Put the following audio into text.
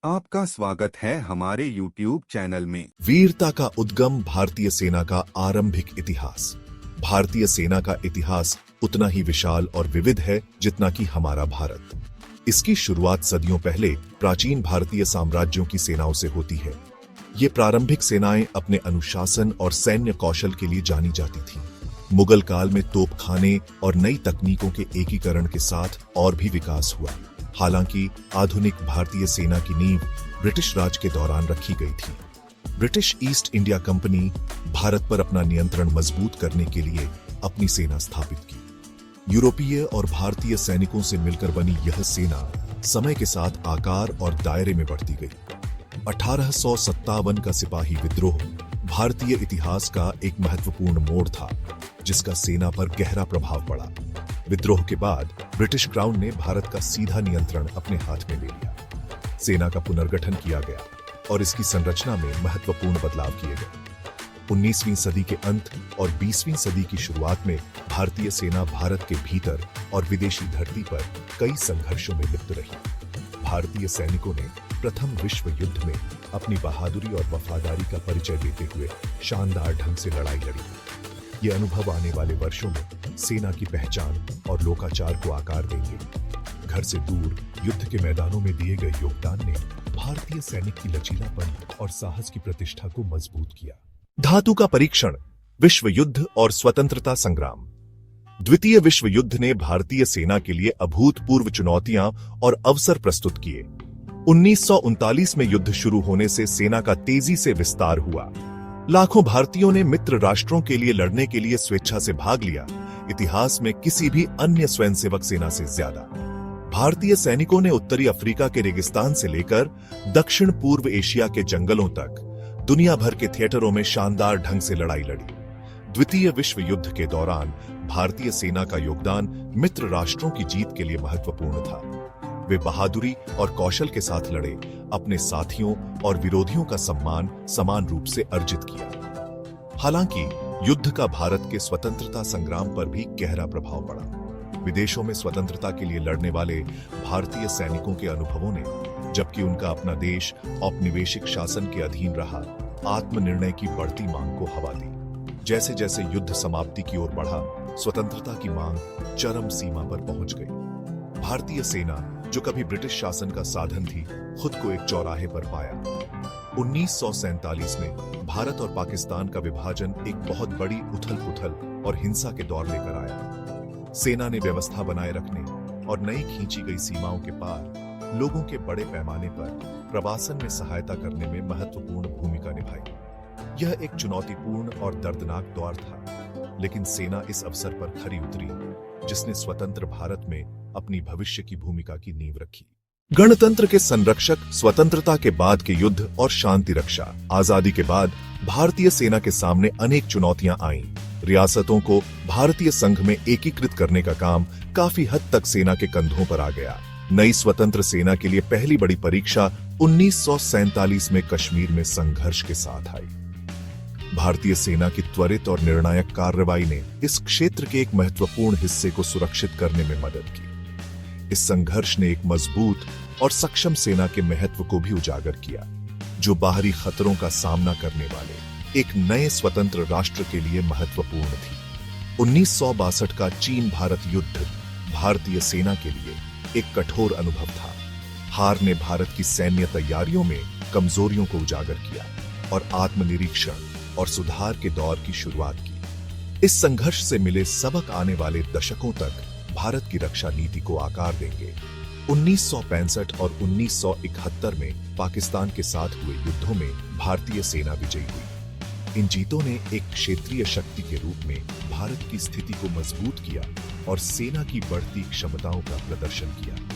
आपका स्वागत है हमारे YouTube चैनल में। वीरता का उद्गम, भारतीय सेना का आरंभिक इतिहास। भारतीय सेना का इतिहास उतना ही विशाल और विविध है जितना कि हमारा भारत। इसकी शुरुआत सदियों पहले प्राचीन भारतीय साम्राज्यों की सेनाओं से होती है। ये प्रारंभिक सेनाएं अपने अनुशासन और सैन्य कौशल के लिए जानी जाती थीं। मुगल काल में तोपखाने और नई तकनीकों के एकीकरण के साथ और भी विकास हुआ। हालांकि आधुनिक भारतीय सेना की नींव ब्रिटिश राज के दौरान रखी गई थी। British east India company Bharat पर अपना नियंत्रण मजबूत करने के लिए अपनी सेना स्थापित की। यूरोपीय और भारतीय सैनिकों से मिलकर बनी यह सेना समय के साथ आकार और दायरे में बढ़ती गई। 1857 का सिपाही विद्रोह भारतीय इतिहास का एक महत्वपूर्ण मोड़ था, जिसका सेना पर गहरा प्रभाव पड़ा। विद्रोह के बाद ब्रिटिश क्राउन ने भारत का सीधा नियंत्रण अपने हाथ में ले लिया। सेना का पुनर्गठन किया गया और इसकी संरचना में महत्वपूर्ण बदलाव किए गए। 19वीं सदी के अंत और 20वीं सदी की शुरुआत में भारतीय सेना भारत के भीतर और विदेशी धरती पर कई संघर्षों में लिप्त रही। भारतीय सैनिकों ने प्रथम विश्व युद्ध में अपनी बहादुरी और वफादारी का परिचय देते हुए शानदार ढंग से लड़ाई लड़ी। ये अनुभव आने वाले वर्षों में सेना की पहचान और लोकाचार को आकार देंगे। घर से दूर युद्ध के मैदानों में दिए गए योगदान ने भारतीय सैनिक की लचीलापन और साहस की प्रतिष्ठा को मजबूत किया। धातु का परीक्षण, विश्व युद्ध और स्वतंत्रता संग्राम। द्वितीय विश्व युद्ध ने भारतीय सेना के लिए अभूतपूर्व चुनौतियां और अवसर प्रस्तुत किए। 1939 में युद्ध शुरू होने से सेना का तेजी से विस्तार हुआ। लाखों भारतीयों ने मित्र राष्ट्रों के लिए लड़ने के लिए स्वेच्छा से भाग लिया। इतिहास में किसी भी अन्य स्वयंसेवक सेना से ज्यादा भारतीय सैनिकों ने उत्तरी अफ्रीका के रेगिस्तान से लेकर दक्षिण पूर्व एशिया के जंगलों तक दुनिया भर के थिएटरों में शानदार ढंग से लड़ाई लड़ी। द्वितीय विश्व युद्ध के दौरान भारतीय सेना का योगदान मित्र राष्ट्रों की जीत के लिए महत्वपूर्ण था। वे बहादुरी और कौशल के साथ लड़े, अपने साथियों और विरोधियों का सम्मान समान रूप से अर्जित किया। हालांकि युद्ध का भारत के स्वतंत्रता संग्राम पर भी गहरा प्रभाव पड़ा। विदेशों में स्वतंत्रता के लिए लड़ने वाले भारतीय सैनिकों के अनुभवों ने, जबकि उनका अपना देश औपनिवेशिक शासन के अधीन रहा, आत्मनिर्णय की बढ़ती मांग को हवा दी। जैसे जैसे युद्ध समाप्ति की ओर बढ़ा, स्वतंत्रता की मांग चरम सीमा पर पहुंच गई। भारतीय सेना, जो कभी ब्रिटिश शासन का साधन थी, खुद को एक चौराहे पर पाया। 1947 में भारत और पाकिस्तान का विभाजन एक बहुत बड़ी उथल-पुथल और हिंसा के दौर लेकर आया। सेना ने व्यवस्था बनाए रखने और नई खींची गई सीमाओं के पार लोगों के बड़े पैमाने पर प्रवासन में सहायता करने में महत्वपूर्ण भूमिका निभाई। यह एक चुनौतीपूर्ण और दर्दनाक दौर था, लेकिन सेना इस अवसर पर खरी उतरी, जिसने स्वतंत्र भारत में अपनी भविष्य की भूमिका की नींव रखी। गणतंत्र के संरक्षक, स्वतंत्रता के बाद के युद्ध और शांति रक्षा। आजादी के बाद भारतीय सेना के सामने अनेक चुनौतियां आईं। रियासतों को भारतीय संघ में एकीकृत करने का काम काफी हद तक सेना के कंधों पर आ गया। नई स्वतंत्र सेना के लिए पहली बड़ी परीक्षा 1947 में कश्मीर में संघर्ष के साथ आई। भारतीय सेना की त्वरित और निर्णायक कार्रवाई ने इस क्षेत्र के एक महत्वपूर्ण हिस्से को सुरक्षित करने में मदद की। इस संघर्ष ने एक मजबूत और सक्षम सेना के महत्व को भी उजागर किया, जो बाहरी खतरों का सामना करने वाले एक नए स्वतंत्र राष्ट्र के लिए महत्वपूर्ण थी। 1962 का चीन भारत युद्ध भारतीय सेना के लिए एक कठोर अनुभव था। हार ने भारत की सैन्य तैयारियों में कमजोरियों को उजागर किया और आत्मनिरीक्षण और सुधार के दौर की शुरुआत की। इस संघर्ष से मिले सबक आने वाले दशकों तक भारत की रक्षा नीति को आकार देंगे। 1965 और 1971 में पाकिस्तान के साथ हुए युद्धों में भारतीय सेना विजयी हुई। इन जीतों ने एक क्षेत्रीय शक्ति के रूप में भारत की स्थिति को मजबूत किया और सेना की बढ़ती क्षमताओं का प्रदर्शन किया।